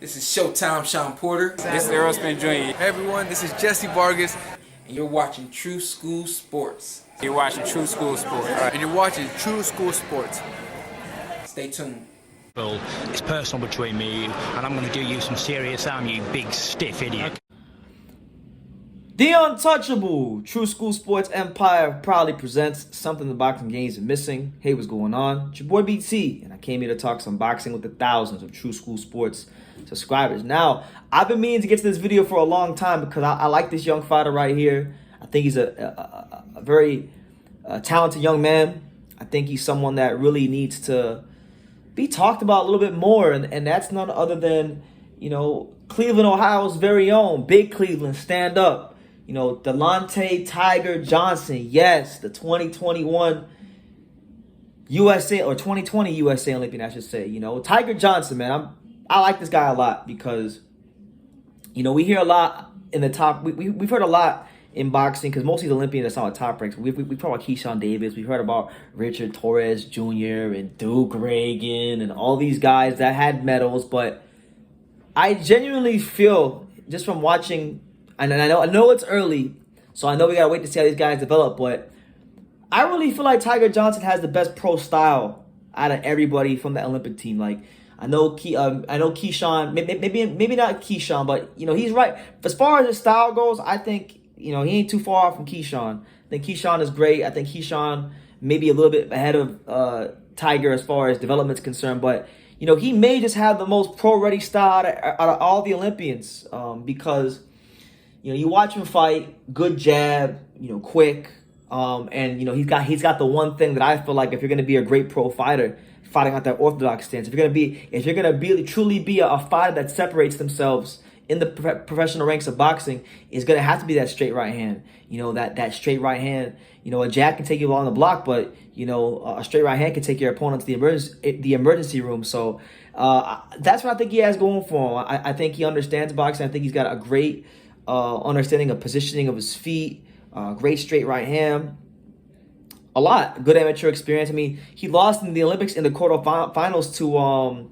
This is Showtime Sean Porter. This is Aerosmith Jr. Hey everyone, this is Jesse Vargas. And you're watching True School Sports. You're watching True School Sports. And you're watching True School Sports. Stay tuned. It's personal between me and you, and I'm going to do you some serious harm, you big stiff idiot. The Untouchable True School Sports Empire proudly presents something the boxing games are missing. Hey, what's going on? It's your boy BT, and I came here to talk some boxing with the thousands of True School Sports subscribers. Now, I've been meaning to get to this video for a long time because I like this young fighter right here. I think he's a very talented young man. I think he's someone that really needs to be talked about a little bit more, and that's none other than, you know, Cleveland, Ohio's very own Big Cleveland, stand up. You know, Delante Tiger Johnson, yes, the 2021 USA, or 2020 USA Olympian, I should say. You know, Tiger Johnson, man, I like this guy a lot because, you know, we hear a lot in the top. We've heard a lot in boxing because most of these Olympians that's on the top ranks. We've heard about Keyshawn Davis. We've heard about Richard Torrez Jr. and Duke Ragan and all these guys that had medals. But I genuinely feel, just from watching, and I know it's early, so I know we gotta wait to see how these guys develop, but I really feel like Tiger Johnson has the best pro style out of everybody from the Olympic team. Like, I know Keyshawn, maybe not Keyshawn, but you know, he's right. As far as his style goes, I think, you know, he ain't too far off from Keyshawn. I think Keyshawn is great. I think Keyshawn maybe a little bit ahead of Tiger as far as development's concerned, but you know, he may just have the most pro-ready style out of all the Olympians, because you know, you watch him fight, good jab, you know, quick, and you know, he's got the one thing that I feel like, if you're gonna be a great pro fighter, fighting out that orthodox stance, if you're gonna truly be a fighter that separates themselves in the professional ranks of boxing, is gonna have to be that straight right hand. You know, that straight right hand. You know, a jab can take you along the block, but you know, a straight right hand can take your opponent to the emergency room. So that's what I think he has going for him. I think he understands boxing. I think he's got a great understanding of positioning of his feet, great straight right hand, a lot good amateur experience. I mean, he lost in the Olympics in the quarterfinals to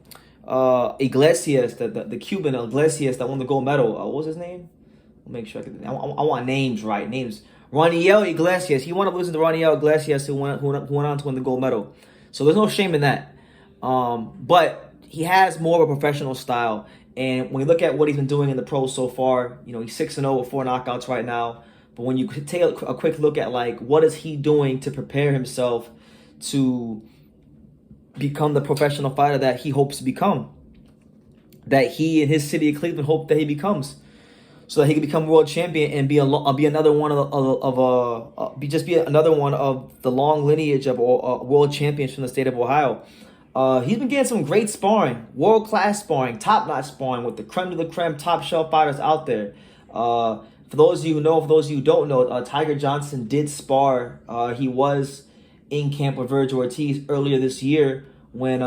Iglesias, the Cuban Iglesias that won the gold medal. What was his name? I'll make sure I want names right. Names. Roniel Iglesias. He wound up losing to Roniel Iglesias, who went on to win the gold medal. So there's no shame in that. But he has more of a professional style. And when you look at what he's been doing in the pros so far, you know, he's 6-0 with 4 knockouts right now. But when you take a quick look at, like, what is he doing to prepare himself to become the professional fighter that he hopes to become, that he and his city of Cleveland hope that he becomes, so that he can become world champion and be another one of the long lineage of world champions from the state of Ohio. He's been getting some great sparring, world-class sparring, top-notch sparring with the creme de la creme, top-shelf fighters out there. For those of you who know, for those of you who don't know, Tiger Johnson did spar. He was in camp with Virgil Ortiz earlier this year when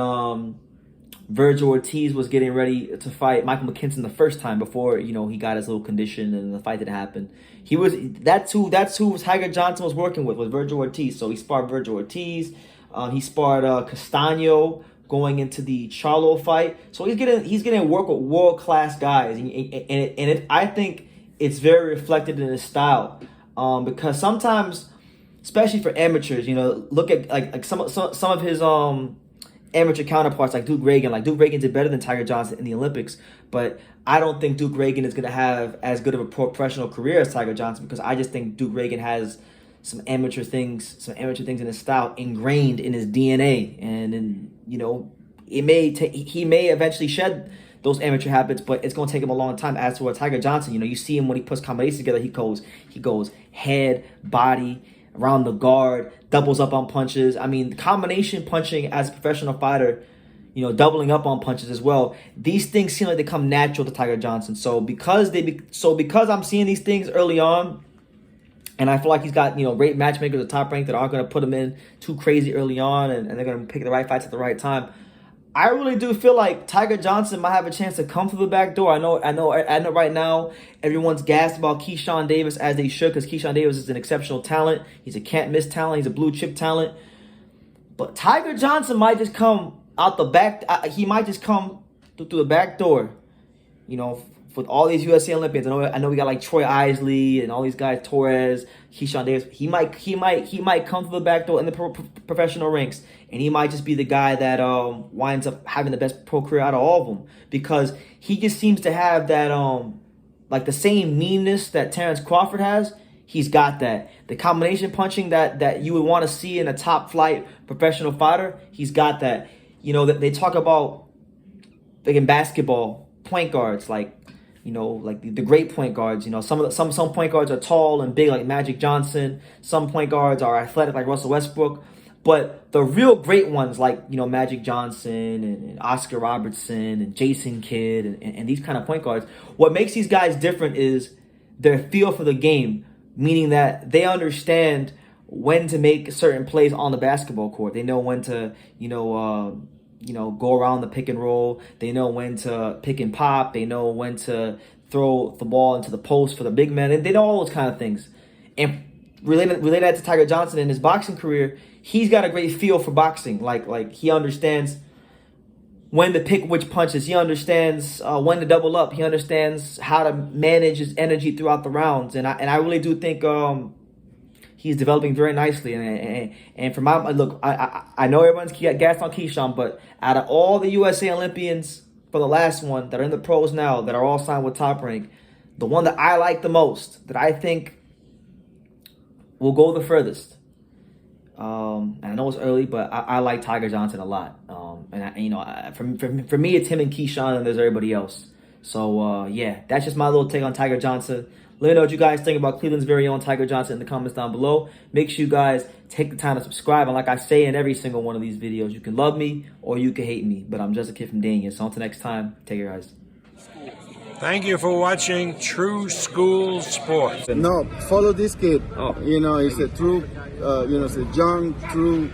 Virgil Ortiz was getting ready to fight Michael McKinson the first time before, you know, he got his little condition and the fight that happened. That's who Tiger Johnson was working with, was Virgil Ortiz. So he sparred Virgil Ortiz. He sparred Castano going into the Charlo fight. So he's getting work with world-class guys, and I think it's very reflected in his style, because sometimes, especially for amateurs, you know, look at like some of his amateur counterparts like Duke Ragan. Like, Duke Ragan did better than Tiger Johnson in the Olympics, but I don't think Duke Ragan is going to have as good of a professional career as Tiger Johnson, because I just think Duke Ragan has some amateur things in his style ingrained in his DNA, and in, you know, he may eventually shed those amateur habits, but it's going to take him a long time. As for Tiger Johnson, you know, you see him when he puts combinations together, he goes head, body, around the guard, doubles up on punches. I mean, combination punching as a professional fighter, you know, doubling up on punches as well. These things seem like they come natural to Tiger Johnson. So because I'm seeing these things early on, and I feel like he's got, you know, great matchmakers at top rank that aren't going to put him in too crazy early on, and they're going to pick the right fights at the right time. I really do feel like Tiger Johnson might have a chance to come through the back door. I know right now everyone's gassed about Keyshawn Davis, as they should, because Keyshawn Davis is an exceptional talent. He's a can't-miss talent. He's a blue-chip talent. But Tiger Johnson might just come out the back. He might just come through the back door. you know, with all these USA Olympians, I know we got like Troy Isley and all these guys, Torrez, Keyshawn Davis. He might come to the back door in the professional ranks, and he might just be the guy that winds up having the best pro career out of all of them, because he just seems to have that like the same meanness that Terrence Crawford has. He's got that. The combination punching that you would want to see in a top flight professional fighter, he's got that. You know, that they talk about like in basketball, point guards, like, you know, like the great point guards. You know, some point guards are tall and big like Magic Johnson. Some point guards are athletic like Russell Westbrook. But the real great ones like, you know, Magic Johnson and Oscar Robertson and Jason Kidd and these kind of point guards, what makes these guys different is their feel for the game, meaning that they understand when to make certain plays on the basketball court. They know when to, go around the pick and roll. They know when to pick and pop. They know when to throw the ball into the post for the big man. They know all those kind of things. And related that to Tiger Johnson in his boxing career, he's got a great feel for boxing. Like he understands when to pick which punches. He understands when to double up. He understands how to manage his energy throughout the rounds. And I really do think he's developing very nicely. And for my look, I know everyone's gassed on Keyshawn, but out of all the USA Olympians for the last one that are in the pros now, that are all signed with Top Rank, the one that I like the most, that I think will go the furthest. And I know it's early, but I like Tiger Johnson a lot. For me, it's him and Keyshawn, and there's everybody else. So yeah, that's just my little take on Tiger Johnson. Let me know what you guys think about Cleveland's very own Tiger Johnson in the comments down below. Make sure you guys take the time to subscribe. And like I say in every single one of these videos, you can love me or you can hate me, but I'm just a kid from Dania. So until next time, take care, guys. Thank you for watching True School Sports. No, follow this kid. Oh. You know, he's a true, he's a young, true,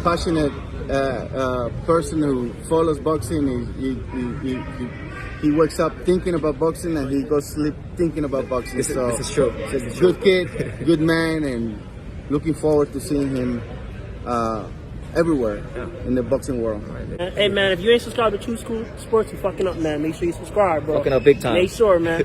passionate person who follows boxing. He wakes up thinking about boxing and he goes to sleep thinking about boxing. This is true. Good kid, good man, and looking forward to seeing him everywhere in the boxing world. Hey man, if you ain't subscribed to True School Sports, you fucking up, man. Make sure you subscribe, bro. Fucking up big time. Make sure, man.